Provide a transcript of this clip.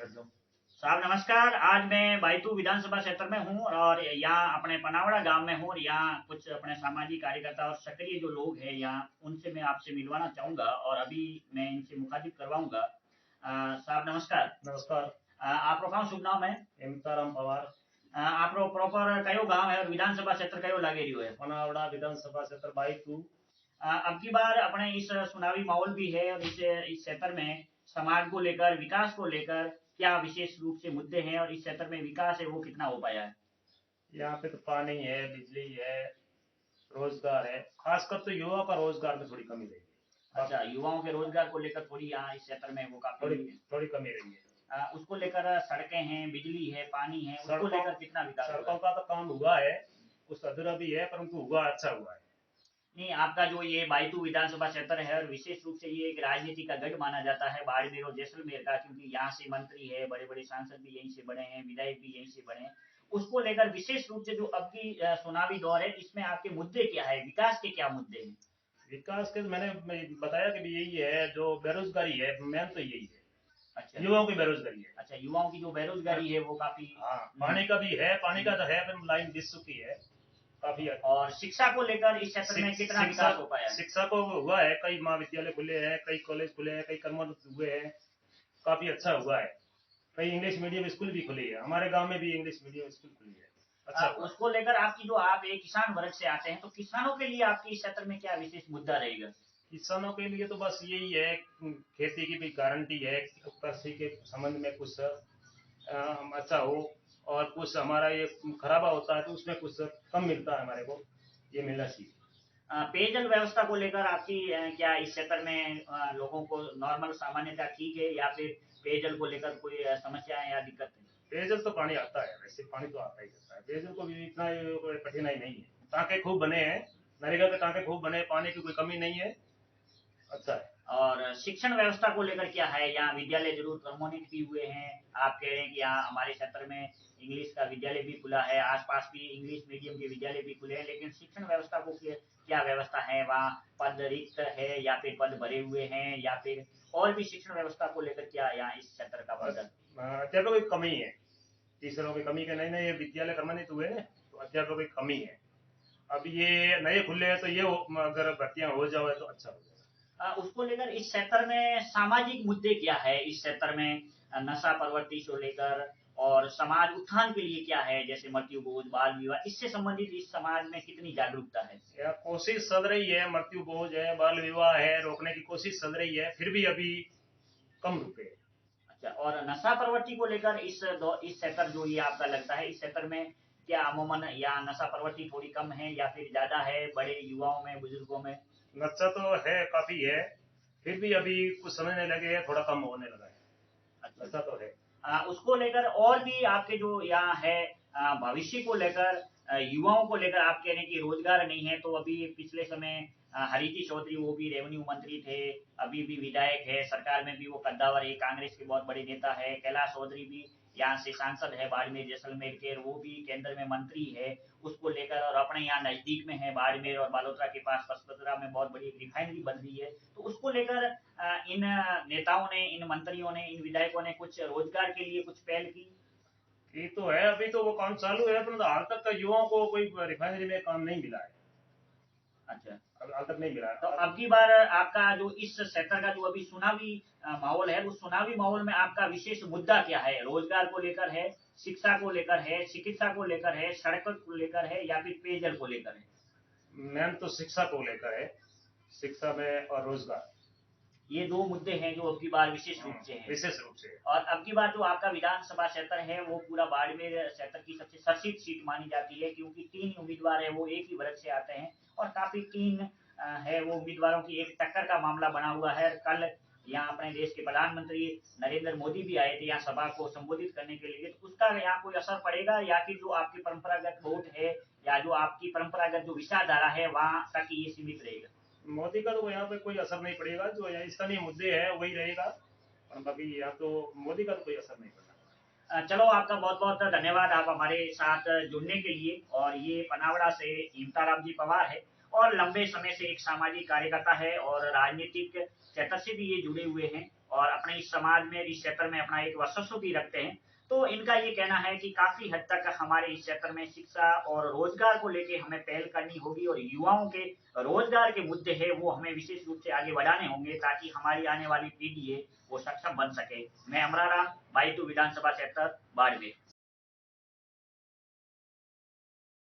कर दो। साहब नमस्कार, आज मैं बायतू विधानसभा क्षेत्र में हूँ और यहाँ अपने पनावड़ा गांव में हूँ और यहाँ कुछ अपने सामाजिक कार्यकर्ता और सक्रिय जो लोग हैं यहाँ, उनसे मैं आपसे मिलवाना चाहूँगा और अभी मैं इनसे मुखातिब करवाऊँगा। साहब नमस्कार। नमस्कार। आपरो कहाँ शुभ नाम है? हेमताराम पवार। आपरो प्रॉपर कयो गांव है और विधानसभा क्षेत्र कयो लागे रह्यो है? पनावड़ा विधानसभा क्षेत्र 22। अब की बार अपने इस चुनावी माहौल भी है और इस क्षेत्र में समाज को लेकर, विकास को लेकर क्या विशेष रूप से मुद्दे हैं और इस क्षेत्र में विकास है वो कितना हो पाया है? यहाँ पे तो पानी है, बिजली है, रोजगार है। खासकर तो युवा का रोजगार में थोड़ी कमी रही है। अच्छा, युवाओं के रोजगार को लेकर थोड़ी यहाँ इस क्षेत्र में वो काफी थोड़ी थोड़ी कमी रही है। उसको लेकर सड़कें हैं, बिजली है, पानी है, उसको लेकर कितना विकास हुआ सड़कों है? का तो काम हुआ है, कुछ अधूरा भी है, परंतु हुआ अच्छा हुआ है। नहीं, आपका जो ये बायतू विधानसभा क्षेत्र है और विशेष रूप से ये एक राजनीति का गढ़ माना जाता है बाड़मेर और जैसलमेर का, क्योंकि यहाँ से मंत्री है, बड़े बड़े सांसद भी यहीं से बने हैं, विधायक भी यहीं से बने हैं। उसको लेकर विशेष रूप से जो अब की चुनावी दौर है, इसमें आपके मुद्दे क्या है, विकास के क्या मुद्दे हैं? विकास के मैंने बताया कि भी यही है, जो बेरोजगारी है मेन तो यही है। अच्छा, युवाओं की बेरोजगारी है। अच्छा, युवाओं की जो बेरोजगारी है वो काफी। हाँ, पानी का भी है, पानी का तो है, फिर लाइन दिस चुकी है काफी। और शिक्षा को लेकर इस क्षेत्र में कितना विकास हो पाया है? शिक्षा को हुआ है, कई महाविद्यालय खुले हैं, कई कॉलेज खुले हैं, कई कर्म हुए हैं, काफी अच्छा हुआ है। कई इंग्लिश मीडियम स्कूल भी खुली है, हमारे गांव में भी इंग्लिश मीडियम स्कूल खुली है। अच्छा उसको लेकर आपकी जो आप एक किसान वर्ग से आते हैं, तो किसानों के लिए आपके इस क्षेत्र में क्या विशेष मुद्दा रहेगा? किसानों के लिए तो बस यही है, खेती की भी गारंटी है, कृषि के संबंध में कुछ अच्छा हो, और कुछ हमारा ये खराबा होता है तो उसमें कुछ कम मिलता है हमारे को, ये मिलना चाहिए। पेयजल व्यवस्था को लेकर आपकी क्या इस क्षेत्र में लोगों को नॉर्मल सामान्यता ठीक है या फिर पेयजल को लेकर कोई समस्या या दिक्कत है? पेयजल तो पानी आता है, वैसे पानी तो आता ही रहता है, पेयजल को भी इतना कोई कठिनाई नहीं है। टाँके खूब बने हैं, नरेगा के टाँके खूब बने हैं, पानी की कोई कमी नहीं है, अच्छा है। और शिक्षण व्यवस्था को लेकर क्या है? यहाँ विद्यालय जरूर क्रमोन्नत भी हुए हैं, आप कह रहे हैं कि यहाँ हमारे क्षेत्र में इंग्लिश का विद्यालय भी खुला है, आसपास भी इंग्लिश मीडियम के विद्यालय भी खुले हैं, लेकिन शिक्षण व्यवस्था को क्या व्यवस्था है वहाँ? पद रिक्त है या फिर पद भरे हुए हैं या फिर और भी शिक्षण व्यवस्था को लेकर क्या यहाँ इस क्षेत्र का मुद्दा? अध्यापकों की कमी है, टीचरों की कमी के नहीं ना, ये विद्यालय क्रमान्वित हुए ना, तो अध्यापकों की कमी है। अब ये नए खुले हैं तो ये अगर भर्तियां हो जाए तो अच्छा हो जाएगा। उसको लेकर इस क्षेत्र में सामाजिक मुद्दे क्या है? इस क्षेत्र में नशा प्रवृत्ति को लेकर और समाज उत्थान के लिए क्या है, जैसे मृत्यु बोझ, बाल विवाह, इससे संबंधित इस समाज में कितनी जागरूकता है? या कोशिश चल रही है, मृत्यु बोझ है, बाल विवाह है, रोकने की कोशिश चल रही है, फिर भी अभी कम रुके। अच्छा, और नशा प्रवृत्ति को लेकर इस क्षेत्र जो ये आपका लगता है, इस क्षेत्र में क्या अमूमन या नशा प्रवृत्ति थोड़ी कम है या फिर ज्यादा है, बड़े युवाओं में, बुजुर्गों में? नशा तो है, काफी है, फिर भी अभी कुछ समझने लगे हैं, थोड़ा कम होने लगा है। अच्छा, नशा तो है। उसको लेकर और भी आपके जो यहाँ है भविष्य को लेकर, युवाओं को लेकर आप कह रहे हैं कि रोजगार नहीं है, तो अभी पिछले समय हरीजी चौधरी वो भी रेवेन्यू मंत्री थे, अभी भी विधायक है, सरकार में भी वो कद्दावर है, कांग्रेस के बहुत बड़े नेता है। कैलाश चौधरी भी यहाँ से सांसद है बाड़मेर जैसलमेर के, वो भी केंद्र में मंत्री है। उसको लेकर और अपने यहाँ नजदीक में है बाड़मेर और बालोतरा के पास पसपदरा में बहुत बड़ी एक रिफाइनरी बन रही है, तो उसको लेकर इन नेताओं ने, इन मंत्रियों ने, इन विधायकों ने कुछ रोजगार के लिए कुछ पहल की? ये तो है, अभी तो वो काम चालू है, परंतु हाल तक का युवाओं को कोई रिफाइनरी में काम नहीं मिला है। अच्छा, हाल तक नहीं मिला तो है। अब की बार आपका जो इस क्षेत्र का जो अभी चुनावी माहौल है, उस चुनावी माहौल में आपका विशेष मुद्दा क्या है? रोजगार को लेकर है, शिक्षा को लेकर है, चिकित्सा को लेकर है, सड़क को लेकर है या फिर पेयजल को लेकर है? मैन तो शिक्षा को लेकर है, शिक्षा में और रोजगार, ये दो मुद्दे हैं जो अब की बार विशेष रूप से हैं। विशेष रूप से। और अब की बार जो आपका विधानसभा क्षेत्र है वो पूरा बाड़मेर क्षेत्र की सबसे चर्चित सीट मानी जाती है, क्योंकि 3 उम्मीदवार है वो एक ही वर्ग से आते हैं और काफी 3 है वो उम्मीदवारों की एक टक्कर का मामला बना हुआ है। कल यहाँ अपने देश के प्रधानमंत्री नरेंद्र मोदी भी आए थे यहाँ सभा को संबोधित करने के लिए, तो उसका यहाँ कोई असर पड़ेगा या फिर जो आपकी परंपरागत वोट है या जो आपकी परंपरागत जो विचारधारा है वहां तक ये सीमित रहेगा? मोदी का तो यहाँ पे कोई असर नहीं पड़ेगा, जो यहाँ स्थानीय मुद्दे है वही रहेगा, और बाकी यहाँ तो मोदी का तो कोई असर नहीं पड़ेगा। चलो, आपका बहुत बहुत धन्यवाद आप हमारे साथ जुड़ने के लिए। और ये पनावड़ा से हेमताराम जी पवार है और लंबे समय से एक सामाजिक कार्यकर्ता है और राजनीतिक क्षेत्र से भी ये जुड़े हुए हैं और अपने इस समाज में, इस क्षेत्र में अपना एक वर्चस्व भी रखते हैं। तो इनका ये कहना है कि काफ़ी हद तक हमारे इस क्षेत्र में शिक्षा और रोज़गार को लेके हमें पहल करनी होगी और युवाओं के रोज़गार के मुद्दे हैं, वो हमें विशेष रूप से आगे बढ़ाने होंगे ताकि हमारी आने वाली पीढ़ी है, वो सक्षम बन सके। मैं अमरा राम, बायतू विधानसभा क्षेत्र, बाड़मेर।